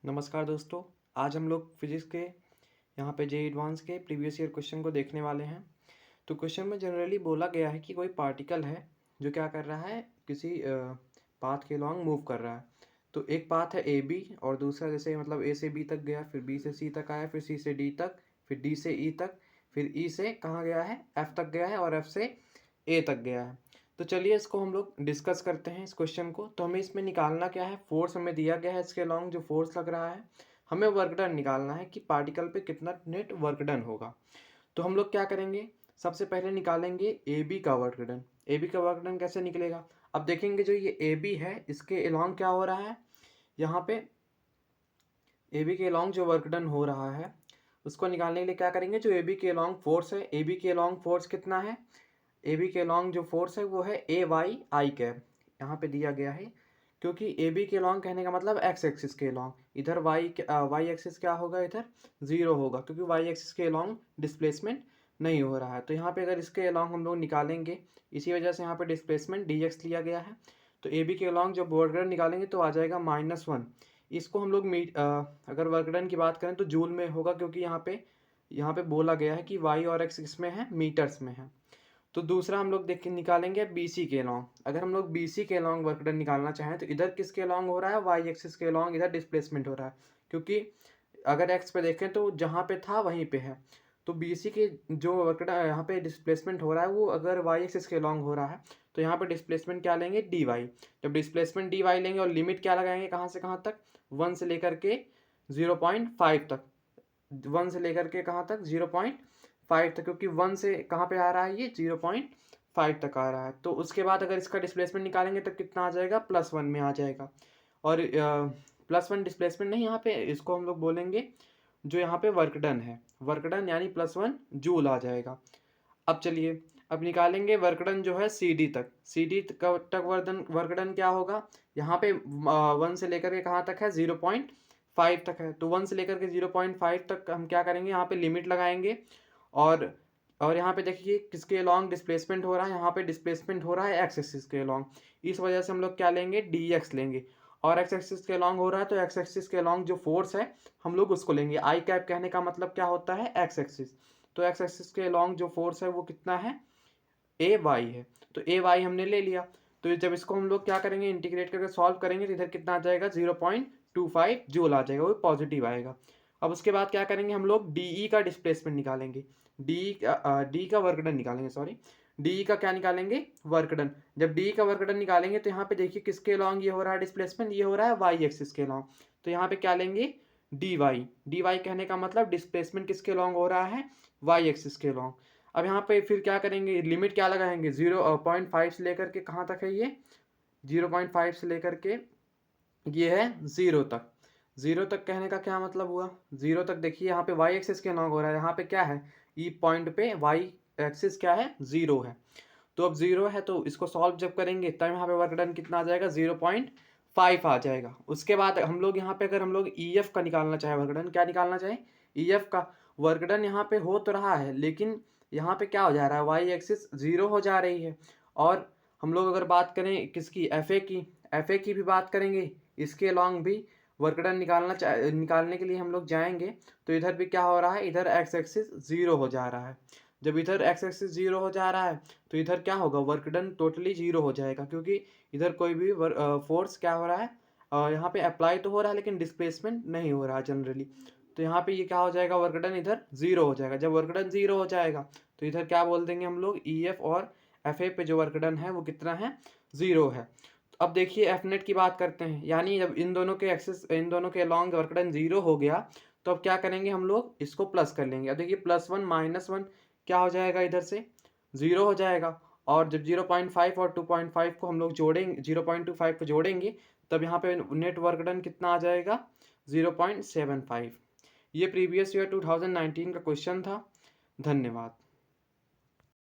नमस्कार दोस्तों। आज हम लोग फिजिक्स के यहाँ पे जेईई एडवांस के प्रीवियस ईयर क्वेश्चन को देखने वाले हैं। तो क्वेश्चन में जनरली बोला गया है कि कोई पार्टिकल है जो क्या कर रहा है, किसी पाथ के लॉन्ग मूव कर रहा है। तो एक पाथ है ए बी और दूसरा जैसे मतलब ए से बी तक गया, फिर बी से सी तक आया, फिर सी से डी तक, फिर डी से ई तक, फिर ई से कहाँ गया है, एफ तक गया है और एफ से ए तक गया है। तो चलिए इसको हम लोग डिस्कस करते हैं इस क्वेश्चन को। तो हमें इसमें निकालना क्या है, फोर्स हमें दिया गया है इसके अलॉन्ग जो फोर्स लग रहा है। हमें वर्क डन निकालना है कि पार्टिकल पे कितना नेट वर्क डन होगा। तो हम लोग क्या करेंगे, सबसे पहले निकालेंगे ए बी का वर्क डन। ए बी का वर्क डन कैसे निकलेगा, अब देखेंगे जो ये ए बी है इसके अलॉन्ग क्या हो रहा है। यहाँ पे ए बी के अलॉन्ग जो वर्क डन हो रहा है उसको निकालने के लिए क्या करेंगे, जो ए बी के अलॉन्ग फोर्स है, ए बी के अलॉन्ग फोर्स कितना है, ए बी के लॉन्ग जो फोर्स है वो है ए वाई आई कैप, यहाँ पे दिया गया है। क्योंकि ए बी के लॉन्ग कहने का मतलब एक्स एक्सिस के लॉन्ग, इधर वाई एक्सिस क्या होगा, इधर जीरो होगा क्योंकि वाई एक्सिस के लॉन्ग डिस्प्लेसमेंट नहीं हो रहा है। तो यहाँ पे अगर इसके लॉन्ग हम लोग निकालेंगे, इसी वजह से यहाँ पे डिस्प्लेसमेंट डी एक्स लिया गया है। तो ए बी के लॉन्ग जब वर्क डन निकालेंगे तो आ जाएगा -1। इसको हम लोग अगर वर्क डन की बात करें तो जूल में होगा, क्योंकि यहाँ पे बोला गया है कि वाई और एक्स इसमें है, मीटर्स में है। तो दूसरा हम लोग देख के निकालेंगे BC के लॉन्ग। अगर हम लोग BC के लॉन्ग वर्क डन निकालना चाहें तो इधर किसके लॉन्ग हो रहा है, वाई एक्सिस के लॉन्ग इधर डिस्प्लेसमेंट हो रहा है। क्योंकि अगर एक्स पे देखें तो जहाँ पे था वहीं पे है। तो BC के जो वर्क डन यहाँ पे डिस्प्लेसमेंट हो रहा है वो अगर वाई एक्सिस के लॉन्ग हो रहा है तो यहाँ पे डिस्प्लेसमेंट क्या लेंगे, dy। जब डिस्प्लेसमेंट dy लेंगे और लिमिट क्या लगाएंगे, कहाँ से कहाँ तक, 1 से लेकर के 0.5 तक, 1 से लेकर के कहाँ तक, 0.5 तक, क्योंकि 1 से कहाँ पे आ रहा है, ये 0.5 तक आ रहा है। तो उसके बाद अगर इसका डिस्प्लेसमेंट निकालेंगे तब कितना आ जाएगा, +1 में आ जाएगा। और +1 डिस्प्लेसमेंट नहीं, यहाँ पे इसको हम लोग बोलेंगे जो यहाँ पे वर्क डन है, वर्क डन यानी +1 जूल आ जाएगा। अब चलिए अब निकालेंगे वर्क डन जो है CD तक। CD तक वर्क डन क्या होगा, यहाँ पे 1 से लेकर के कहाँ तक है, 0.5 तक है। तो 1 से लेकर के 0.5 तक हम क्या करेंगे, यहाँ पे लिमिट लगाएंगे। और यहाँ पे देखिए किसके लॉन्ग डिस्प्लेसमेंट हो रहा है, यहाँ पे डिस्प्लेसमेंट हो रहा है एक्स एक्सिस के लॉन्ग। इस वजह से हम लोग क्या लेंगे, dx लेंगे। और एक्स एक्सिस के लॉन्ग हो रहा है तो एक्स एक्सिस के लॉन्ग जो फोर्स है हम लोग उसको लेंगे। आई कैप कहने का मतलब क्या होता है, एक्स एक्सिस। तो एक्स एक्सिस के लॉन्ग जो फोर्स है वो कितना है, ए वाई है। तो ए वाई हमने ले लिया। तो जब इसको हम लोग क्या करेंगे, इंटीग्रेट करके सॉल्व करेंगे तो इधर कितना आ जाएगा, 0.25 जूल आ जाएगा, वो पॉजिटिव आएगा। अब उसके बाद क्या करेंगे, हम लोग डीई का डिस्प्लेसमेंट निकालेंगे, डी का वर्क डन निकालेंगे, सॉरी डीई का क्या निकालेंगे, वर्क डन। जब डी का वर्क डन निकालेंगे तो यहाँ पे देखिए किसके लॉन्ग ये हो रहा है डिस्प्लेसमेंट, ये हो रहा है वाई एक्सिस के लॉन्ग। तो यहाँ पे क्या लेंगे, डी वाई कहने का मतलब डिस्प्लेसमेंट किसके लॉन्ग हो रहा है, वाई एक्सिस के लॉन्ग। अब यहाँ पे फिर क्या करेंगे, लिमिट क्या लगाएंगे, 0.5 से लेकर के कहाँ तक है, ये 0.5 से लेकर के ये है 0 तक। 0 तक कहने का क्या मतलब हुआ, 0 तक देखिए यहाँ पे वाई एक्सिस के लॉन्ग हो रहा है, यहाँ पे क्या है, ई पॉइंट पे वाई एक्सिस क्या है, 0 है। तो अब 0 है तो इसको सॉल्व जब करेंगे तब यहाँ पे वर्क डन कितना आ जाएगा, 0.5 आ जाएगा। उसके बाद हम लोग यहाँ पे अगर हम लोग EF का निकालना चाहे वर्क डन, क्या निकालना चाहे, EF का वर्क डन यहाँ पे हो तो रहा है लेकिन यहाँ पे क्या हो जा रहा है, वाई एक्सिस 0 हो जा रही है। और हम लोग अगर बात करें किसकी, FA की भी बात करेंगे, इसके लॉन्ग भी वर्क डन निकालने के लिए हम लोग जाएंगे तो इधर भी क्या हो रहा है, इधर एक्स एक्सिस 0 हो जा रहा है। जब इधर एक्स एक्सिस 0 हो जा रहा है तो इधर क्या होगा, वर्क डन टोटली 0 हो जाएगा, क्योंकि इधर कोई भी फोर्स क्या हो रहा है, यहाँ पे अप्लाई तो हो रहा है लेकिन डिस्प्लेसमेंट नहीं हो रहा है जनरली। तो यहाँ पे ये क्या हो जाएगा, वर्क डन इधर 0 हो जाएगा। जब वर्क डन 0 हो जाएगा तो इधर क्या बोल देंगे हम लोग, EF और FA पे जो वर्क डन है वो कितना है, 0 है। तो अब देखिए एफ नेट की बात करते हैं, यानी जब इन दोनों के लॉन्ग वर्क डन 0 हो गया तो अब क्या करेंगे, हम लोग इसको प्लस कर लेंगे। अब देखिए +1 -1 क्या हो जाएगा, इधर से 0 हो जाएगा। और जब 0.5 और 2.5 को हम लोग जोड़ेंगे, 0.25 को जोड़ेंगे तब यहाँ पे नेट वर्क डन कितना आ जाएगा, 0.75। ये प्रीवियस ईयर 2019 का क्वेश्चन था। धन्यवाद।